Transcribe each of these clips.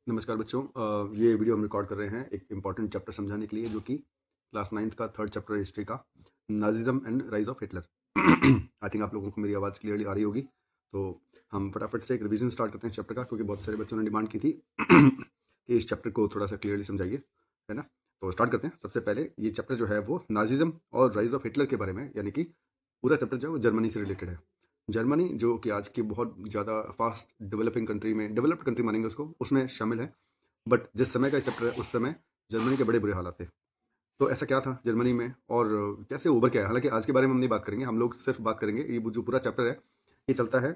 नमस्कार बच्चों। ये वीडियो हम रिकॉर्ड कर रहे हैं एक इम्पॉर्टेंट चैप्टर समझाने के लिए जो कि क्लास 9th का थर्ड चैप्टर है हिस्ट्री का, Nazism and rise of Hitler. I think आप लोगों को मेरी आवाज़ क्लियरली आ रही होगी। तो हम फटाफट से एक रिवीजन स्टार्ट करते हैं इस चैप्टर का, क्योंकि बहुत सारे बच्चों ने डिमांड की थी कि इस चैप्टर को थोड़ा सा क्लियरली समझाइए, है ना। तो स्टार्ट करते हैं। सबसे पहले ये चैप्टर जो है वो नाजिज्म और राइज ऑफ हिटलर के बारे में, यानी कि पूरा चैप्टर जो है वो जर्मनी से रिलेटेड है। जर्मनी जो कि आज की बहुत ज़्यादा फास्ट डेवलपिंग कंट्री में, डेवलप्ड कंट्री मानेंगे उसको, उसमें शामिल है। बट जिस समय का चैप्टर है उस समय जर्मनी के बड़े बुरे हालात थे। तो ऐसा क्या था जर्मनी में और कैसे उभर के आया? हालाँकि आज के बारे में हम नहीं बात करेंगे, हम लोग सिर्फ बात करेंगे, ये जो पूरा चैप्टर है ये चलता है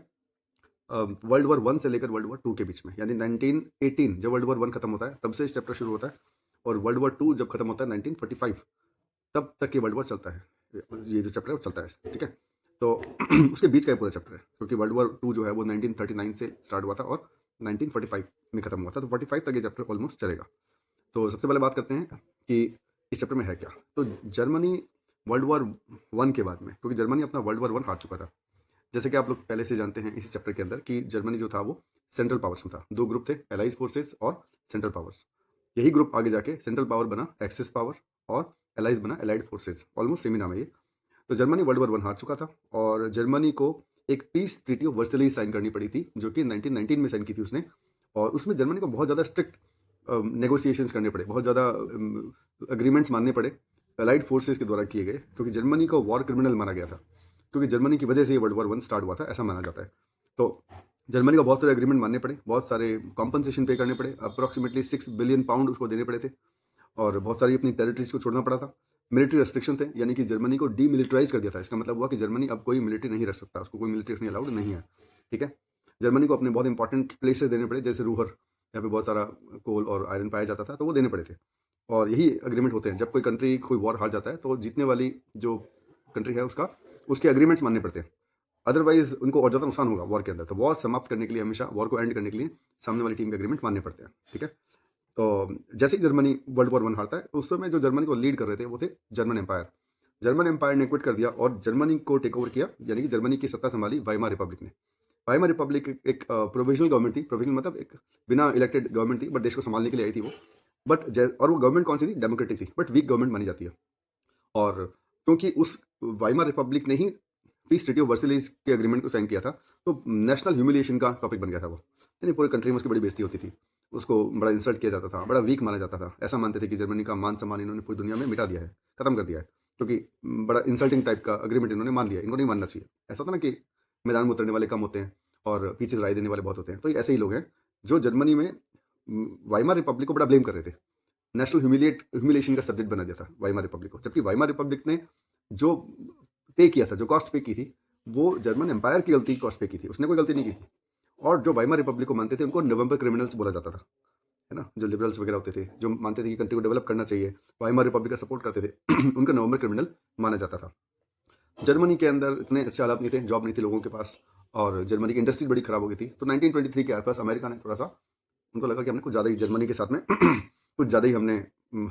वर्ल्ड वॉर 1 से लेकर वर्ल्ड वॉर 2 के बीच में, यानी 1918 जब वर्ल्ड वॉर 1 खत्म होता है तब से इस चैप्टर शुरू होता है, और वर्ल्ड वॉर 2 जब खत्म होता है 1945 तब तक ये वर्ल्ड वॉर चलता है। ये जो चैप्टर है वो चलता है, ठीक है। तो उसके बीच का ये पूरा चैप्टर है, क्योंकि वर्ल्ड वॉर 2 जो है वो 1939 से स्टार्ट हुआ था और 1945 में खत्म हुआ था, तो 45 तक ये चैप्टर ऑलमोस्ट चलेगा। तो सबसे पहले बात करते हैं कि इस चैप्टर में है क्या। तो जर्मनी वर्ल्ड वॉर 1 के बाद में, क्योंकि जर्मनी अपना वर्ल्ड वॉर 1 हार चुका था, जैसे कि आप लोग पहले से जानते हैं इस चैप्टर के अंदर कि जर्मनी जो था वो सेंट्रल पावर्स में था। दो ग्रुप थे, एलाइज फोर्सेस और सेंट्रल पावर्स। यही ग्रुप आगे जाके सेंट्रल पावर बना एक्सिस पावर और एलाइज बना एलाइड फोर्सेस। ऑलमोस्ट सेम ही नाम है ये। तो जर्मनी वर्ल्ड वॉर 1 हार चुका था और जर्मनी को एक peace treaty of Versailles sign करनी पड़ी थी, जो कि 1919 में साइन की थी उसने। और उसमें जर्मनी को बहुत ज़्यादा स्ट्रिक्ट नेगोशिएशंस करने पड़े, बहुत ज़्यादा एग्रीमेंट्स मानने पड़े अलाइड फोर्सेस के द्वारा किए गए, क्योंकि जर्मनी को वॉर क्रिमिनल माना गया था, क्योंकि जर्मनी की वजह से ये वर्ल्ड वॉर 1 स्टार्ट हुआ था, ऐसा माना जाता है। तो जर्मनी को बहुत सारे एग्रीमेंट मानने पड़े, बहुत सारे कॉम्पनसेशन पे करने पड़े, अप्रॉक्सीमेटली 6 बिलियन पाउंड उसको देने पड़े थे, और बहुत सारी अपनी टेरिटरीज को छोड़ना पड़ा था। मिलिट्री रेस्ट्रिक्शन थे, यानी कि जर्मनी को डीमिलिटराइज कर दिया था। इसका मतलब हुआ कि जर्मनी अब कोई मिलिट्री नहीं रख सकता, उसको कोई मिलिट्री रखनी अलाउड नहीं है, ठीक है। जर्मनी को अपने बहुत इंपॉर्टेंट प्लेसेस देने पड़े, जैसे रूहर, यहाँ पे बहुत सारा कोल और आयरन पाया जाता था, तो वो देने पड़े थे। और यही एग्रीमेंट होते हैं, जब कोई कंट्री कोई वॉर हार जाता है तो जीतने वाली जो कंट्री है उसके एग्रीमेंट्स मानने पड़ते हैं, अदरवाइज उनको और ज़्यादा नुकसान होगा वॉर के अंदर। तो वॉर समाप्त करने के लिए, हमेशा वॉर को एंड करने के लिए सामने वाली टीम के एग्रीमेंट मानने पड़ते हैं, ठीक है। तो जैसे ही जर्मनी वर्ल्ड वॉर 1 हारता है, उस समय जो जर्मनी को लीड कर रहे थे वो थे जर्मन एम्पायर। जर्मन एम्पायर ने क्विट कर दिया और जर्मनी को टेक ओवर किया, यानी कि जर्मनी की सत्ता संभाली वाइमार रिपब्लिक ने। वाइमार रिपब्लिक एक प्रोविजनल गवर्नमेंट थी, प्रोविजनल मतलब एक बिना इलेक्टेड गवर्नमेंट थी, बट देश को संभालने के लिए आई थी वो। और वो गवर्नमेंट कौन सी थी? डेमोक्रेटिक थी, बट वीक गवर्नमेंट मानी जाती है। और क्योंकि उस वाइमार रिपब्लिक ने ही पीस ट्रीटी ऑफ वर्सलिस के एग्रीमेंट को साइन किया था, तो नेशनल ह्यूमिलिएशन का टॉपिक बन गया था वो, यानी पूरी कंट्री में उसकी बड़ी बेइज्जती होती थी, उसको बड़ा इंसल्ट किया जाता था, बड़ा वीक माना जाता था। ऐसा मानते थे कि जर्मनी का मान सम्मान इन्होंने पूरी दुनिया में मिटा दिया है, खत्म कर दिया है, क्योंकि बड़ा इंसल्टिंग टाइप का एग्रीमेंट इन्होंने मान लिया, इनको नहीं मानना चाहिए। ऐसा होता ना कि मैदान में उतरने वाले कम होते हैं और पीछे से राय देने वाले बहुत होते हैं, तो ये ऐसे ही लोग हैं जो जर्मनी में वाइमार रिपब्लिक को बड़ा ब्लेम कर रहे थे, नेशनल ह्यूमिलेशन का सब्जेक्ट बना दिया था वाइमार रिपब्लिक को। जबकि वाइमार रिपब्लिक ने जो पे किया था, जो कॉस्ट पे की थी, वो जर्मन एम्पायर की गलती कॉस्ट पे की थी, उसने कोई गलती नहीं की थी। और जो वाइमार रिपब्लिक को मानते थे उनको नवंबर क्रिमिनल्स बोला जाता था, है ना। जो लिबरल्स वगैरह होते थे, जो मानते थे कि कंट्री को डेवलप करना चाहिए, वाइमार रिपब्लिक का सपोर्ट करते थे, उनका नवंबर क्रिमिनल माना जाता था। जर्मनी के अंदर इतने अच्छे हालात नहीं थे, जॉब नहीं थी लोगों के पास, और जर्मनी की इंडस्ट्रीज बड़ी खराब हो गई थी। तो 1923 के आसपास अमेरिका ने थोड़ा सा, उनको लगा कि हमने कुछ ज़्यादा ही जर्मनी के साथ में कुछ ज़्यादा ही हमने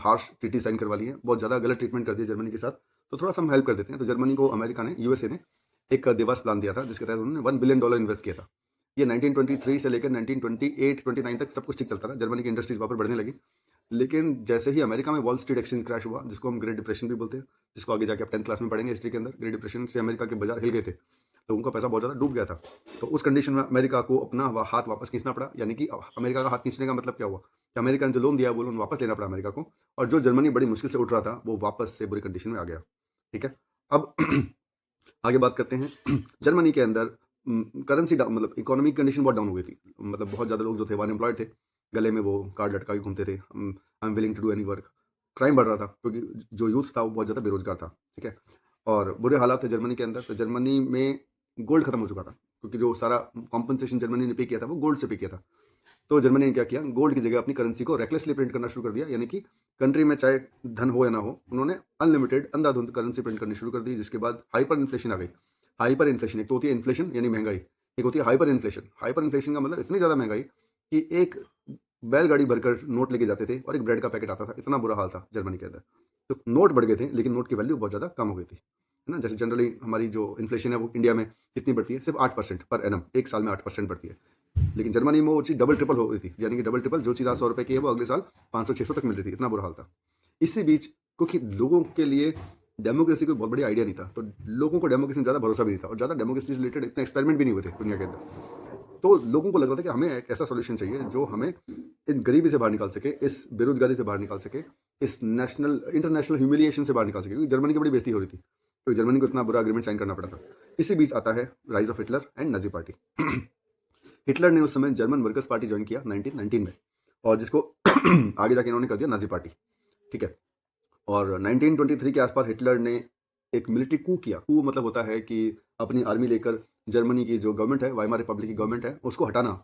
हार्श ट्रीटी साइन करवा ली है, बहुत ज़्यादा गलत ट्रीटमेंट कर दिया जर्मनी के साथ, तो थोड़ा सा हम हेल्प कर देते हैं। तो जर्मनी को अमेरिका ने, यूएसए ने एक दिवस प्लान दिया था, जिसके तहत उन्होंने $1 बिलियन इन्वेस्ट किया था। ये 1923 से लेकर 1928-29 तक सब कुछ ठीक चलता रहा, जर्मनी की इंडस्ट्रीज वापस बढ़ने लगी। लेकिन जैसे ही अमेरिका में वॉल स्ट्रीट एक्सचेंज क्रैश हुआ, जिसको हम ग्रेट डिप्रेशन भी बोलते हैं, जिसको आगे जाके आप 10th क्लास में पढ़ेंगे हिस्ट्री के अंदर, ग्रेट डिप्रेशन से अमेरिका के बाजार हिल गए थे, तो उनका पैसा बहुत ज़्यादा डूब गया था। तो उस कंडीशन में अमेरिका को अपना हाथ वापस खींचना पड़ा, यानी कि अमेरिका का हाथ खींचने का मतलब क्या हुआ कि अमेरिका ने जो लोन दिया वो लोन वापस लेना पड़ा अमेरिका को, और जो जर्मनी बड़ी मुश्किल से उठ रहा था वो वापस से बुरी कंडीशन में आ गया, ठीक है। अब आगे बात करते हैं जर्मनी के अंदर करेंसी डाउन, मतलब इकोनॉमिक कंडीशन बहुत डाउन हो गई थी, मतलब बहुत ज़्यादा लोग जो थे वो अनएम्प्लॉयड थे, गले में वो कार्ड लटका के घूमते थे, I am willing to do any work. Crime बढ़ रहा था, क्योंकि जो यूथ था वो बहुत ज़्यादा बेरोजगार था, ठीक है। और बुरे हालात थे जर्मनी के अंदर। तो जर्मनी में गोल्ड खत्म हो चुका था, क्योंकि जो सारा कॉम्पनसेशन जर्मनी ने पे किया था वो गोल्ड से पे किया था। तो जर्मनी ने क्या किया, गोल्ड की जगह अपनी करेंसी को रेकलेसली प्रिंट करना शुरू कर दिया, यानी कि कंट्री में चाहे धन हो या ना हो, उन्होंने अनलिमिटेड अंधाधुंध करेंसी प्रिंट करनी शुरू कर दी, जिसके बाद हाइपर इन्फ्लेशन आ गई। हाइपर इन्फ्लेशन, एक तो होती है इन्फ्लेशन यानी महंगाई, एक होती है हाइपर इन्फ्लेशन। हाइपर इन्फ्लेशन का मतलब इतनी ज़्यादा महंगाई कि एक बैलगाड़ी भरकर नोट लेके जाते थे और एक ब्रेड का पैकेट आता था, इतना बुरा हाल था जर्मनी के अंदर। तो नोट बढ़ गए थे, लेकिन नोट की वैल्यू बहुत ज़्यादा कम हो गई थी, है ना। जैसे जनरली हमारी जो इन्फ्लेशन है वो इंडिया में कितनी बढ़ती है, सिर्फ 8% पर एनम, एक साल में 8% बढ़ती है। लेकिन जर्मनी में वो चीज़ डबल ट्रिपल हो गई थी, यानी कि डबल ट्रिपल जो चीज़ आज 100 रुपए की है वो अगले साल 500-600 तक मिल रही थी, इतना बुरा हाल था। इसी बीच क्योंकि लोगों के लिए डेमोक्रेसी कोई बहुत बड़ी आइडिया नहीं था, तो लोगों को डेमोक्रेसी में ज़्यादा भरोसा भी नहीं था और ज़्यादा डेमोक्रेसी से रिलेटेड इतने एक्सपेरिमेंट भी नहीं हुए थे दुनिया के अंदर। तो लोगों को लग रहा था कि हमें एक ऐसा सॉल्यूशन चाहिए जो हमें इन गरीबी से बाहर निकाल सके, इस बेरोजगारी से बाहर निकाल सके, इस इंटरनेशनल ह्यूमिलिएशन से बाहर निकाल सके, क्योंकि जर्मनी की बड़ी बेइज्जती हो रही थी। तो जर्मनी को इतना बुरा एग्रीमेंट साइन करना पड़ा था। इसी बीच आता है rise of Hitler and Nazi party. Hitler ने उस समय जर्मन वर्कर्स पार्टी ज्वाइन किया 1919 में, और जिसको आगे जाके इन्होंने कर दिया नाजी पार्टी। ठीक है। और 1923 के आसपास हिटलर ने एक मिलिट्री कू किया। कू मतलब होता है कि अपनी आर्मी लेकर जर्मनी की जो गवर्नमेंट है, वाइमार रिपब्लिक की गवर्नमेंट है, उसको हटाना।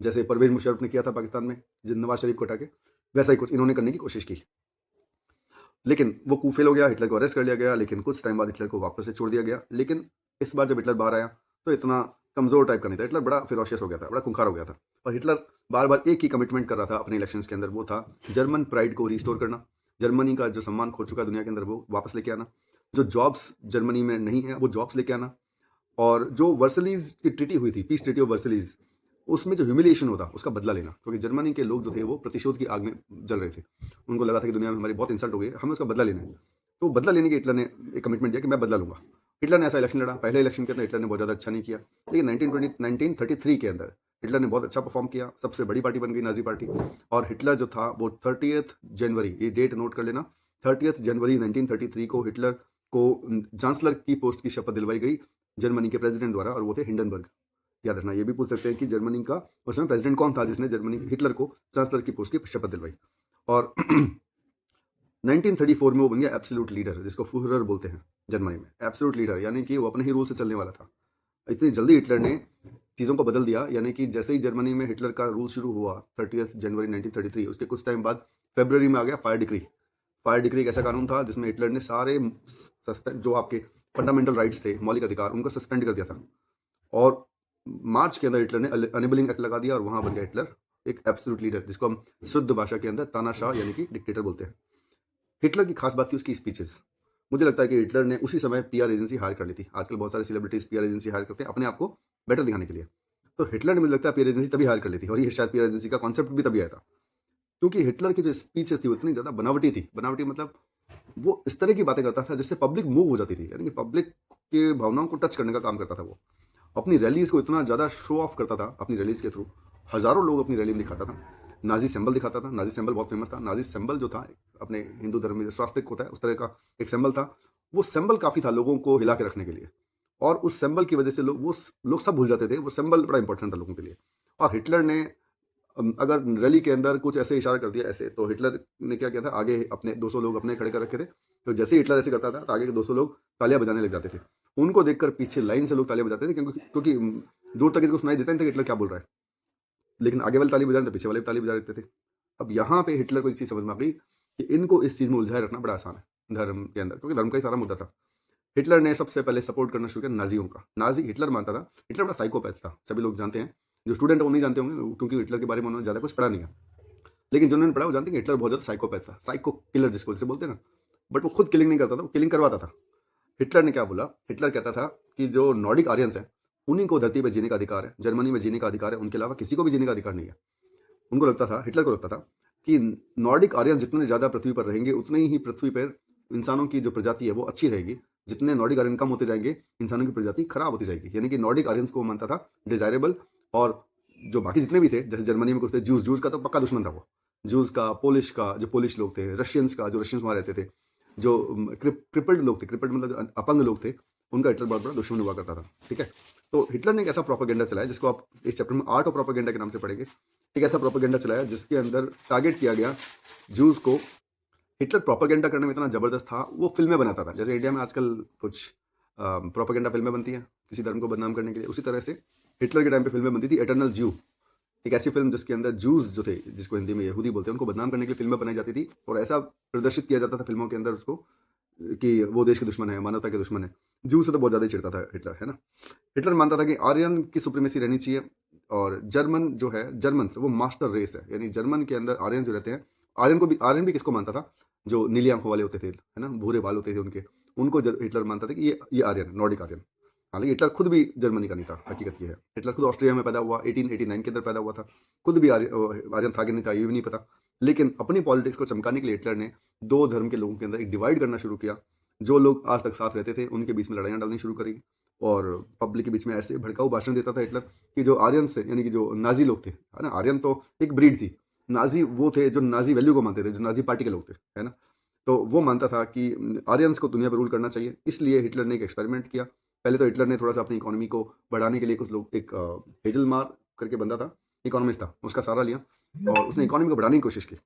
जैसे परवेज मुशर्रफ ने किया था पाकिस्तान में नवाज शरीफ को हटा के, वैसा ही कुछ इन्होंने करने की कोशिश की। लेकिन वो कू फेल हो गया, हिटलर को अरेस्ट कर लिया गया, लेकिन कुछ टाइम बाद हिटलर को वापस से छोड़ दिया गया। लेकिन इस बार जब हिटलर बाहर आया तो इतना कमजोर टाइप का नहीं था, हिटलर बड़ा फिरोशियस हो गया था, बड़ा खूंखार हो गया था। और हिटलर बार बार एक ही कमिटमेंट कर रहा था अपने इलेक्शंस के अंदर, वो था जर्मन प्राइड को रिस्टोर करना, जर्मनी का जो सम्मान खो चुका है दुनिया के अंदर वो वापस लेके आना, जो जॉब्स जर्मनी में नहीं है वो जॉब्स लेके आना, और जो वर्सलीज की ट्रीटी हुई थी, पीस ट्रीटी ऑफ वर्सलीज, उसमें जो ह्यूमिलिएशन होता उसका बदला लेना, क्योंकि जर्मनी के लोग जो थे वो प्रतिशोध की आग में जल रहे थे। उनको लगा था कि दुनिया में हमारी बहुत इंसल्ट हो गई, हमें उसका बदला लेना है। तो बदला लेने के हिटलर ने एक कमिटमेंट दिया कि मैं बदला लूंगा। हिटलर ने ऐसा इलेक्शन लड़ा, पहले इलेक्शन के अंदर हिटलर ने बहुत ज़्यादा अच्छा नहीं किया, लेकिन 1933 के अंदर हिटलर ने बहुत अच्छा परफॉर्म किया, सबसे बड़ी पार्टी बन गई नाजी पार्टी। और हिटलर जो था वो 30 जनवरी, ये डेट नोट कर लेना, 30 जनवरी 1933 को हिटलर को चांसलर की पोस्ट की शपथ दिलवाई गई जर्मनी के प्रेसिडेंट द्वारा, और वो थे हिंडनबर्ग। याद रखना, ये भी पूछ सकते हैं कि जर्मनी का उस समय प्रेसिडेंट कौन था जिसने जर्मनी हिटलर को चांसलर की पोस्ट की शपथ दिलवाई। और 1934 में वो बन गया एब्सोल्यूट लीडर, जिसको फुहरर बोलते हैं जर्मनी में, एब्सोल्यूट लीडर, यानी कि वो अपने ही रूल से चलने वाला था। इतनी जल्दी हिटलर ने चीज़ों को बदल दिया, यानी कि जैसे ही जर्मनी में हिटलर का रूल शुरू हुआ 30 जनवरी 1933, उसके कुछ टाइम बाद फरवरी में आ गया फायर डिक्री। फायर डिक्री एक ऐसा कानून था जिसमें हिटलर ने सारे जो आपके फंडामेंटल राइट्स थे, मौलिक अधिकार, उनको सस्पेंड कर दिया था। और मार्च के अंदर हिटलर ने अनेबलिंग एक्ट लगा दिया, और वहां बन गया हिटलर एक एब्सोल्यूट लीडर, जिसको हम शुद्ध भाषा के अंदर तानाशाह यानी कि डिक्टेटर बोलते हैं। हिटलर की खास बात थी उसकी स्पीचेस। मुझे लगता है कि हिटलर ने उसी समय पीआर एजेंसी हायर कर ली थी। आजकल बहुत सारे सेलिब्रिटीज पीआर एजेंसी हायर करते हैं अपने आप को बेटर दिखाने के लिए। तो हिटलर ने मुझे लगता है पीआर एजेंसी तभी हायर कर ली थी, और ये शायद पीआर एजेंसी का कॉन्सेप्ट भी तभी आया था, क्योंकि हिटलर की जो स्पीचेस थी वो इतनी ज़्यादा बनावटी थी। बनावटी मतलब वो इस तरह की बातें करता था जिससे पब्लिक मूव हो जाती थी, यानी कि पब्लिक के भावनाओं को टच करने का काम करता था वो। अपनी रैलीज को इतना ज़्यादा शो ऑफ करता था अपनी रैलीज के थ्रू, हज़ारों लोग अपनी रैली में दिखाता था। नाजी सिंबल दिखाता था, नाजी सिंबल बहुत फेमस था। नाजी सिंबल जो था अपने हिंदू धर्म में जो स्वास्तिक होता है उस तरह का एक सिंबल था। वो सिंबल काफ़ी था लोगों को हिला के रखने के लिए, और उस सिंबल की वजह से लोग सब भूल जाते थे। वो सिंबल बड़ा इंपॉर्टेंट था लोगों के लिए। और हिटलर ने अगर रैली के अंदर कुछ ऐसे इशारा कर दिया ऐसे, तो हिटलर ने क्या किया था, आगे अपने 200 लोग अपने खड़े कर रखे थे। तो जैसे ही हिटलर ऐसे करता था तो आगे के 200 लोग तालियां बजाने लग जाते थे। उनको देखकर पीछे लाइन से लोग तालियां बजाते थे, क्योंकि दूर तक इसको सुनाई देता नहीं था कि हिटलर क्या बोल रहा है, लेकिन आगे वाले ताली बजा रहे थे, पीछे वाले भी ताली बजा देते थे। अब यहाँ पे हिटलर को एक चीज़ समझ में आ गई कि इनको इस चीज़ में उलझाए रखना बड़ा आसान है धर्म के अंदर, क्योंकि धर्म का ही सारा मुद्दा था। हिटलर ने सबसे पहले सपोर्ट करना शुरू किया नाजियों का। नाजी हिटलर मानता था, हिटलर बड़ा साइकोपैथ था, सभी लोग जानते हैं। जो स्टूडेंट है वो नहीं जानते होंगे, क्योंकि हिटलर के बारे में उन्होंने ज़्यादा कुछ पढ़ा नहीं है। लेकिन जिन्होंने पढ़ा वो जानते हैं कि हिटलर बहुत ज़्यादा साइकोपैथ था, साइको किलर जिसको जैसे बोलते हैं ना। बट वो खुद किलिंग नहीं करता था, वो किलिंग करवाता था। हिटलर ने क्या बोला, हिटलर कहता था कि जो नॉर्डिक आर्यंस हैं उन्हीं को धरती पर जीने का अधिकार है, जर्मनी में जीने का अधिकार है, उनके अलावा किसी को भी जीने का अधिकार नहीं है। उनको लगता था, हिटलर को लगता था कि नॉर्डिक आर्यन जितने ज़्यादा पृथ्वी पर रहेंगे उतने ही पृथ्वी पर इंसानों की जो प्रजाति है वो अच्छी रहेगी। जितने नॉर्डिक आर्यन कम होते जाएंगे इंसानों की प्रजाति खराब होती जाएगी। यानी कि नॉर्डिक आर्यंस को मानता था डिजायरेबल, और जो बाकी जितने भी थे, जैसे जर्मनी में कुछ थे जूस, जूस का तो पक्का दुश्मन था वो। जूस का, पोलिश का, जो पोलिश लोग थे, रशियंस का, जो रशियंस वहाँ रहते थे, जो क्रिपल्ड लोग थे, क्रिपल्ड मतलब जो अपंग लोग थे, उनका हिटलर बहुत बड़ा दुश्मन हुआ करता था। ठीक है। तो हिटलर ने एक ऐसा प्रोपेगेंडा चलाया जिसको आप इस चैप्टर में आर्ट ऑफ प्रोपेगेंडा के नाम से पढ़ेंगे। एक ऐसा प्रोपेगेंडा चलाया जिसके अंदर टारगेट किया गया जूस को। हिटलर प्रोपेगेंडा करने में इतना ज़बरदस्त था, वो फिल्में बनाता था। जैसे इंडिया में आजकल कुछ प्रोपेगेंडा फिल्में बनती हैं किसी धर्म को बदनाम करने के लिए, उसी तरह से हिटलर के टाइम पे फिल्में बनती थी। एटर्नल ज्यू, एक ऐसी फिल्म जिसके अंदर जूस जो थे, जिसको हिंदी में यहूदी बोलते हैं, उनको बदनाम करने के लिए फिल्में बनाई जाती थी, और ऐसा प्रदर्शित किया जाता था फिल्मों के अंदर उसको कि वो देश के दुश्मन है, मानवता के दुश्मन है। जूस से तो बहुत ज़्यादा ही चिढ़ता था हिटलर, है ना। हिटलर मानता था कि आर्यन की सुप्रीमेसी रहनी चाहिए, और जर्मन जो है, जर्मन्स वो मास्टर रेस है, यानी जर्मन के अंदर आर्यन जो रहते हैं, आर्यन भी किसको मानता था, जो नीली आंखों वाले होते थे, है ना, भूरे बाल होते थे उनके, उनको हिटलर मानता था कि ये आर्यन, नॉर्डिक आर्यन। हालाँकि हिटलर खुद भी जर्मनी का नहीं था, हकीकत ये है। हिटलर खुद ऑस्ट्रिया में पैदा हुआ, 1889 के अंदर पैदा हुआ था। खुद भी आर्यन था कि नहीं था, ये भी नहीं पता। लेकिन अपनी पॉलिटिक्स को चमकाने के लिए हिटलर ने 2 धर्म के लोगों के अंदर एक डिवाइड करना शुरू किया। जो लोग आज तक साथ रहते थे, उनके बीच में लड़ाइयाँ डालनी शुरू करी और पब्लिक के बीच में ऐसे भड़काऊ भाषण देता था हिटलर कि जो आर्यन्स थे, यानी कि जो नाज़ी लोग थे, है ना? आर्यन तो एक ब्रीड थी। नाज़ी वो थे जो नाज़ी वैल्यू को मानते थे, जो नाज़ी पार्टी के लोग थे, है ना? तो वो मानता था कि आर्यन्स को दुनिया पे रूल करना चाहिए। इसलिए हिटलर ने एक एक्सपेरिमेंट किया। पहले तो हिटलर ने थोड़ा-सा अपनी इकोनॉमी को बढ़ाने के लिए कुछ लोग एक हेज़लमार करके बंदा था, इकोनॉमिस्ट था, उसका सहारा लिया और उसने इकोनॉमी को बढ़ाने की कोशिश की।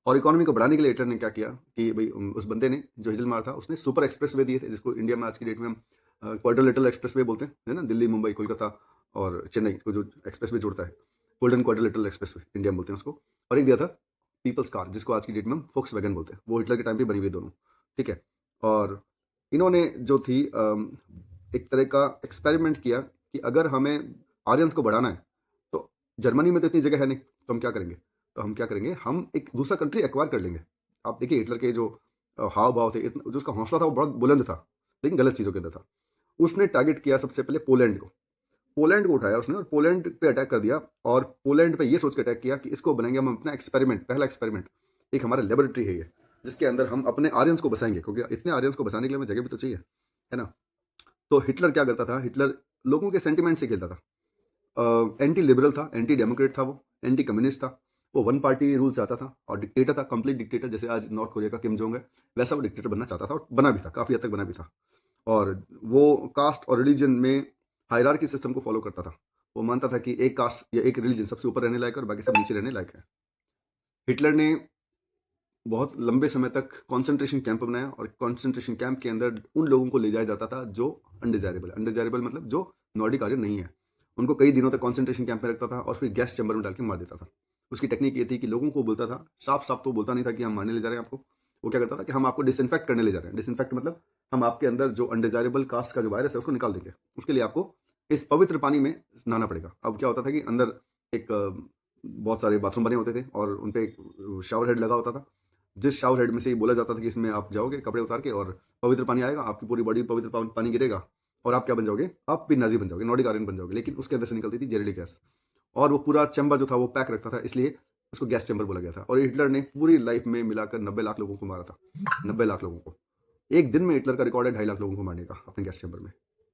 और इकोनॉमी को बढ़ाने के लिए हिटलर ने क्या किया कि भई उस बंदे ने जो हेज़लमार था उसने सुपर एक्सप्रेसवे दिए थे, जिसको इंडिया में आज की डेट में हम क्वाड्रिलेटरल एक्सप्रेसवे बोलते हैं, है ना? दिल्ली, मुंबई, कोलकाता और चेन्नई को जो एक्सप्रेसवे जोड़ता है, गोल्डन क्वाड्रिलेटरल एक्सप्रेसवे इंडिया में बोलते हैं उसको। और एक दिया था पीपल्स कार, जिसको आज की डेट में हम फोक्सवैगन बोलते हैं। वो हिटलर के टाइम पे बनी हुई है दोनों, ठीक है? और इन्होंने जो थी एक तरह का एक्सपेरिमेंट किया कि अगर हमें आर्यन्स को बढ़ाना है, तो जर्मनी में तो इतनी जगह है नहीं, तो हम क्या करेंगे? तो हम क्या करेंगे, हम एक दूसरा कंट्री एक्वायर कर लेंगे। आप देखिए हिटलर के जो हाव-भाव थे, इतना जो उसका हौसला था वो बहुत बुलंद था, लेकिन गलत चीज़ों के अंदर था। उसने टारगेट किया सबसे पहले पोलैंड को। पोलैंड को उठाया उसने और पोलैंड पे अटैक कर दिया और पोलैंड पे ये सोच के अटैक किया कि इसको बनाएँगे हम अपना एक्सपेरिमेंट, पहला एक्सपेरिमेंट। एक हमारा लैबोरेटरी है ये, जिसके अंदर हम अपने आर्यन्स को बसाएँगे क्योंकि इतने आर्यन्स को बसाने के लिए हमें जगह भी तो चाहिए, है ना? तो हिटलर क्या करता था, हिटलर लोगों के सेंटिमेंट से खेलता था। एंटी लिबरल था, एंटी डेमोक्रेट था वो, एंटी कम्युनिस्ट था। वो वन पार्टी रूल चाहता था और डिक्टेटर था, कंप्लीट डिक्टेटर जैसे आज नॉर्थ कोरिया का किम जोंग है, वैसा वो डिक्टेटर बनना चाहता था और बना भी था, काफ़ी हद तक बना भी था। और वो कास्ट और रिलीजन में हायरार्की सिस्टम को फॉलो करता था। वो मानता था कि एक कास्ट या एक रिलीजन सबसे ऊपर रहने लायक है और बाकी सब नीचे रहने लायक है। हिटलर ने बहुत लंबे समय तक कंसंट्रेशन कैंप बनाया और कंसंट्रेशन कैंप के अंदर उन लोगों को ले जाया जाता था जो अनडिज़ायरेबल है। अनडिज़ायरेबल मतलब जो नॉर्डिक आर्यन नहीं है। उनको कई दिनों तक कंसंट्रेशन कैंप में रखता था और फिर गैस चैम्बर में डाल के मार देता था। उसकी टेक्निक ये थी कि लोगों को बोलता था, साफ-साफ तो बोलता नहीं था कि हम मारने ले जा रहे हैं आपको। वो क्या करता था कि हम आपको डिसइन्फेक्ट करने ले जा रहे हैं। डिसइन्फेक्ट मतलब हम आपके अंदर जो अनडिज़ायरेबल कास्ट का जो वायरस है उसको निकाल देंगे। उसके लिए आपको इस पवित्र पानी में नहाना पड़ेगा। अब क्या होता था कि अंदर एक बहुत सारे बाथरूम बने होते थे और उन पे एक शावर हेड लगा होता था। जिस शावर हेड में से ये बोला जाता था कि इसमें आप जाओगे कपड़े उतार के और पवित्र पानी आएगा, आपकी पूरी बॉडी पवित्र पानी गिरेगा और आप क्या बन जाओगे? आप भी नाज़ी बन जाओगे, नॉर्डिक आर्यन बन जाओगे। लेकिन उसके अंदर से निकलती थी ज़हरीली गैस और वो पूरा चैम्बर जो था वो पैक रखता था, इसलिए उसको गैस चैम्बर बोला गया था। और हिटलर ने पूरी लाइफ में मिलाकर 90 लाख लोगों को मारा था, 90 लाख लोगों को। एक दिन में हिटलर का रिकॉर्ड है 2.5 लाख लोगों को मारने का अपने गैस चैम्बर में,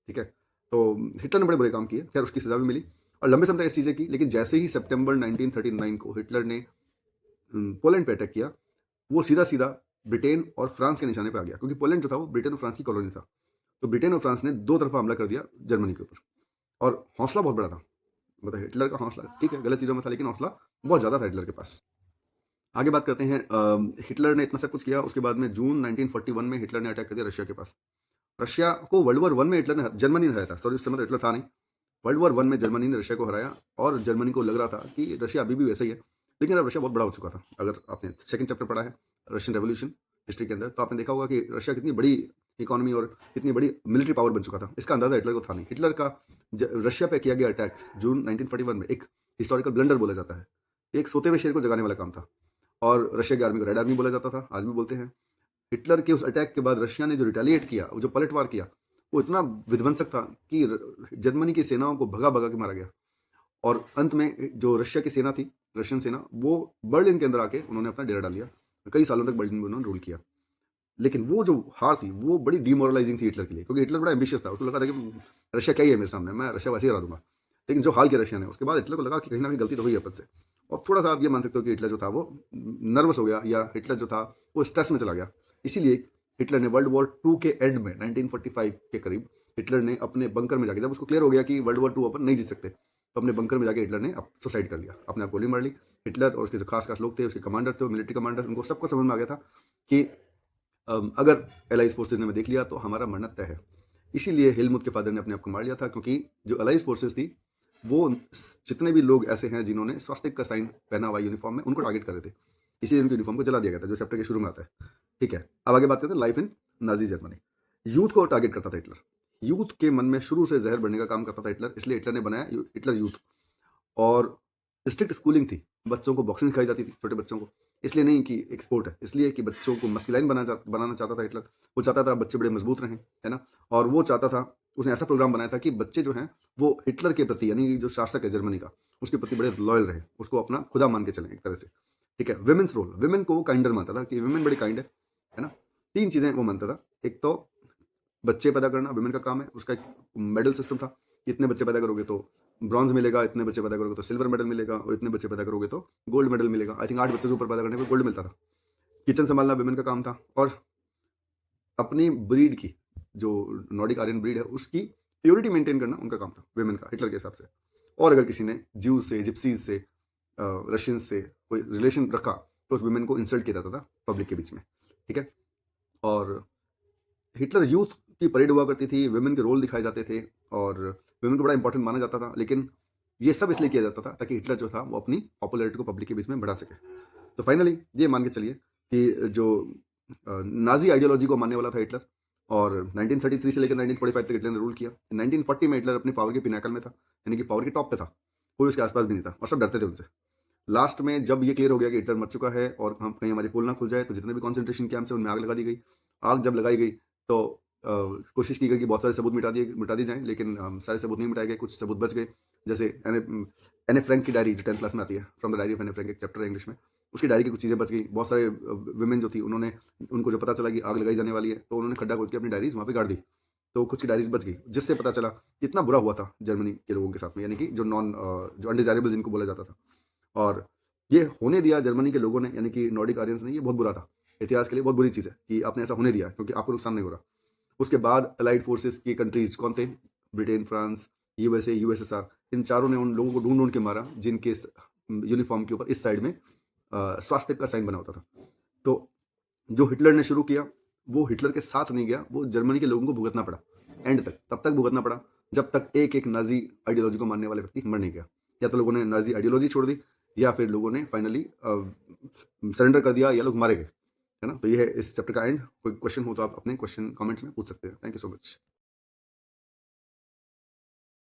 ठीक है? तो हिटलर ने बड़े बुरे काम किए, खैर उसकी सज़ा भी मिली और लंबे समय तक ऐसी चीज़ें की। लेकिन जैसे ही सितंबर 1939 को हिटलर ने पोलैंड पे अटैक किया, वो सीधा-सीधा ब्रिटेन और फ्रांस के निशाने पे आ गया क्योंकि पोलैंड जो था वो ब्रिटेन और फ्रांस की कॉलोनी था। तो ब्रिटेन और फ्रांस ने दो तरफ़ा हमला कर दिया जर्मनी के ऊपर और हौसला बहुत बड़ा था। मतलब हिटलर का हौसला ठीक है, गलत चीज़ों में था लेकिन हौसला बहुत ज़्यादा था हिटलर के पास। आगे बात करते हैं हिटलर ने इतना सब कुछ किया, उसके बाद में जून 1941 में हिटलर ने अटैक कर दिया रशिया के पास। रशिया को वर्ल्ड वॉर 1 में हिटलर ने जर्मनी ने हराया था, सॉरी उस समय तो हिटलर था नहीं। वर्ल्ड वॉर 1 में जर्मनी ने रशिया को हराया और जर्मनी को लग रहा था कि रशिया अभी भी वैसा ही है। लेकिन अब रशिया बहुत बड़ा हो चुका था। अगर आपने सेकंड चैप्टर पढ़ा है रशियन रेवोल्यूशन हिस्ट्री के अंदर, तो आपने देखा होगा कि रशिया कितनी बड़ी इकोनॉमी और कितनी बड़ी मिलिट्री पावर बन चुका था। इसका अंदाज़ा हिटलर को था नहीं। हिटलर का रशिया पे किया गया अटैक्स जून 1941 में एक हिस्टोरिकल ब्लंडर बोला जाता है। एक सोते हुए शेर को जगाने वाला काम था और रशिया की आर्मी को रेड आर्मी बोला जाता था, आज भी बोलते हैं। हिटलर के उस अटैक के बाद रशिया ने जो रिटेलिएट किया, वो जो पलटवार किया, वो इतना विध्वंसक था कि जर्मनी की सेनाओं को भगा-भगा के मारा गया। और अंत में जो रशिया की सेना थी, रशियन सेना, वो बर्लिन के अंदर आके उन्होंने अपना डेरा डाल लिया। कई सालों तक बर्लिन में उन्होंने रूल किया। लेकिन वो जो हार थी, वो बड़ी डिमोरलाइज़िंग थी हिटलर के लिए क्योंकि हिटलर बड़ा एम्बिशियस था। उसको लगा था कि रशिया क्या ही है मेरे सामने, मैं रशिया वैसे ही हरा दूँगा। लेकिन जो हाल किया रशिया ने, उसके बाद हिटलर को लगा कि कहीं न कहीं गलती तो हुई है अपन से। और थोड़ा-सा आप ये मान सकते हो कि हिटलर जो था वो नर्वस हो गया या हिटलर जो था वो स्ट्रेस में चला गया। इसीलिए हिटलर ने वर्ल्ड वॉर 2 के एंड में 1945 के करीब हिटलर ने अपने बंकर में जाके, जब उसको क्लियर हो गया कि वर्ल्ड वॉर 2 अपन नहीं जीत सकते, तो अपने बंकर में जाके हिटलर ने सुसाइड कर लिया। अपने आप गोली मार ली। हिटलर और उसके जो खास-खास लोग थे, उसके कमांडर थे, मिलिट्री कमांडर, उनको सबको समझ में आ गया था कि अगर एलाइज़ फोर्सेस ने हमें देख लिया तो हमारा मरना तय है। इसीलिए हेलमुथ के फादर ने अपने आप को मार लिया था क्योंकि जो एलाइज़ फोर्सेस थी, वो जितने भी लोग ऐसे हैं जिन्होंने स्वास्तिक का साइन पहना हुआ है यूनिफ़ॉर्म में, उनको टारगेट कर रहे थे। इसीलिए उनकी यूनिफ़ॉर्म को जला दिया गया था, जो चैप्टर के शुरू में आता है। ठीक है, अब आगे बात करते हैं life in Nazi Germany. Youth को टारगेट करता था हिटलर। यूथ के मन में शुरू से ज़हर भरने का काम करता था हिटलर, इसलिए हिटलर ने बनाया हिटलर यूथ। और स्ट्रिक्ट स्कूलिंग थी, बच्चों को बॉक्सिंग सिखाई जाती थी, छोटे बच्चों को। इसलिए नहीं कि एक स्पोर्ट है, इसलिए कि बच्चों को मस्कुलाइन बनाना चाहता था हिटलर। वो चाहता था बच्चे बड़े मजबूत रहें, है ना? और वो चाहता था, उसने ऐसा प्रोग्राम बनाया था कि बच्चे जो हैं वो हिटलर के प्रति, यानी जो शासक है जर्मनी का, उसके प्रति बड़े लॉयल रहे, उसको अपना खुदा मान के चलें एक तरह से। ठीक है? वुमेन्स रोल, वुमेन को वो काइंडर मानता था कि वुमेन बड़ी काइंड है ना? 3 चीज़ें वो मानता था। एक तो बच्चे पैदा करना वुमेन का काम है, उसका एक मेडल सिस्टम था कि इतने बच्चे पैदा करोगे तो ब्रॉन्ज मिलेगा, इतने बच्चे पैदा करोगे तो सिल्वर मेडल मिलेगा और इतने बच्चे पैदा करोगे तो गोल्ड मेडल मिलेगा। आई थिंक 8 बच्चे से ऊपर पैदा करने पे गोल्ड मिलता था। किचन संभालना वुमेन का काम था और अपनी ब्रीड की, जो नॉर्डिक आर्यन ब्रीड है, उसकी प्योरिटी मेंटेन करना उनका काम था वुमेन का, हिटलर के हिसाब से। और अगर किसी ने ज्यूज से, जिप्सीज से, रशियंस से कोई रिलेशन रखा तो उस वुमेन को इंसल्ट किया जाता था पब्लिक के बीच में। ठीक है? और हिटलर यूथ की परेड हुआ करती थी, वुमेन के रोल दिखाए जाते थे और वुमेन को बड़ा इंपॉर्टेंट माना जाता था, लेकिन ये सब इसलिए किया जाता था ताकि हिटलर जो था वो अपनी पॉपुलैरिटी को पब्लिक के बीच में बढ़ा सके। तो फाइनली ये मान के चलिए कि जो नाजी आइडियोलॉजी को मानने वाला था हिटलर, और 1933 से लेकर 1945 तक हिटलर ने रूल किया। 1940 में हिटलर अपनी पावर के पिनाकल में था, यानी कि पावर के टॉप पे था, कोई उसके आसपास भी नहीं था और सब डरते थे उनसे। लास्ट में जब ये क्लियर हो गया कि हिटलर मर चुका है और हम कहीं हमारी पोल ना खुल जाए, तो जितने भी कॉन्सेंट्रेशन कैंप्स हैं उनमें आग लगा दी गई। आग जब लगाई गई तो कोशिश की गई कि बहुत सारे सबूत मिटा दिए जाएं, लेकिन सारे सबूत नहीं मिटाए गए, कुछ सबूत बच गए। जैसे एने फ्रैंक की डायरी जो 10th क्लास में आती है, फ्रॉम द डायरी ऑफ एने फ्रैंक, एक चैप्टर है इंग्लिश में, उसकी डायरी की कुछ चीज़ें बच गई। बहुत सारे वुमेन जो थी उन्होंने, उनको जो पता चला कि आग लगाई जाने वाली है तो उन्होंने खड्डा खोद के अपनी डायरीज वहाँ पे गाड़ दी, तो कुछ की डायरीज बच गई, जिससे पता चला कितना बुरा हुआ था जर्मनी के लोगों के साथ में, यानी कि जो अनडिजायरेबल जिनको बोला जाता था। और ये होने दिया जर्मनी के लोगों ने, यानी कि नॉर्डिक आर्यंस ने। ये बहुत बुरा था, इतिहास के लिए बहुत बुरी चीज़ है कि आपने ऐसा होने दिया, क्योंकि आपको नुकसान नहीं हो रहा। उसके बाद अलाइड फोर्सेस की कंट्रीज कौन थे? ब्रिटेन, फ्रांस, यूएसए, यूएसएसआर, इन चारों ने उन लोगों को ढूंढ ढूंढ के मारा जिनके यूनिफॉर्म के ऊपर इस साइड में स्वास्तिक का साइन बना होता था। तो जो हिटलर ने शुरू किया वो हिटलर के साथ नहीं गया, वो जर्मनी के लोगों को भुगतना पड़ा एंड तक। तब तक भुगतना पड़ा जब तक एक एक नाजी आइडियोलॉजी को मानने वाले व्यक्ति मर नहीं गया। या तो लोगों ने नाजी आइडियोलॉजी छोड़ दी, या फिर लोगों ने फाइनली सरेंडर कर दिया, या लोग मारे गए, है ना? तो ये है इस चैप्टर का एंड। कोई क्वेश्चन हो तो आप अपने क्वेश्चन कमेंट्स में पूछ सकते हैं। Thank you so much.